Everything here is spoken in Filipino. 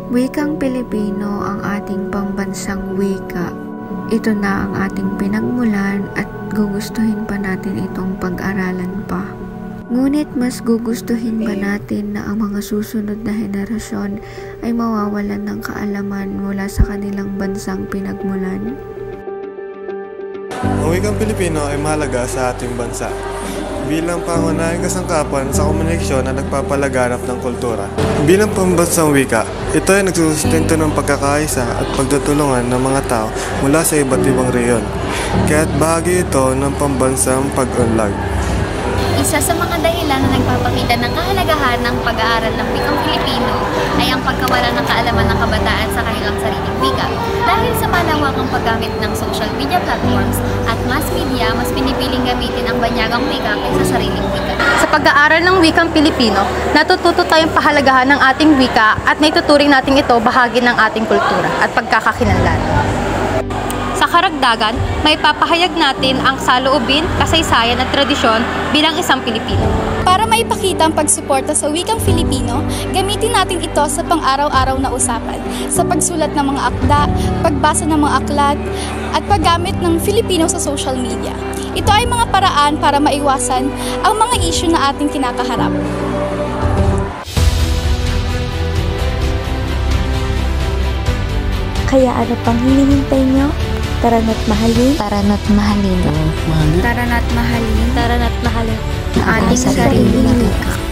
Wikang Pilipino ang ating pambansang wika. Ito na ang ating pinagmulan at gugustuhin pa natin itong pag-aralan pa. Ngunit mas gugustuhin ba natin na ang mga susunod na henerasyon ay mawawalan ng kaalaman mula sa kanilang bansang pinagmulan? Ang wikang Pilipino ay mahalaga sa ating bansa bilang pangunahing kasangkapan sa komunikasyon na nagpapalaganap ng kultura. Bilang pambansang wika, ito ay nagsusustento ng pagkakaisa at pagtutulungan ng mga tao mula sa iba't ibang rehiyon, kaya't bahagi ito ng pambansang pag-unlad. Isa sa mga dahilan na nagpapakita ng kahalagahan ng pag-aaral ng wikang Pilipino ay ang pagkawala ng kaalaman ng kabataan sa kanilang sariling wika. Dahil sa malawakang paggamit ng social media platforms at mass media, mas pinipiling gamitin ang banyagang wika kaysa sariling wika. Sa pag-aaral ng wikang Pilipino, natututo tayong pahalagahan ng ating wika at naituturing natin ito bahagi ng ating kultura at pagkakakilanlan. Sa karagdagan, may papahayag natin ang saloobin, kasaysayan at tradisyon bilang isang Pilipino. Para maipakita ang pagsuporta sa wikang Filipino, gamitin natin ito sa pang-araw-araw na usapan, sa pagsulat ng mga akda, pagbasa ng mga aklat, at paggamit ng Filipino sa social media. Ito ay mga paraan para maiwasan ang mga issue na ating kinakaharap. Kaya ano pang hinihintay nyo? Tara na't mahalin. Tara na't mahalin. Tara na't mahalin. Tara na't mahalin ang ating sariling wika.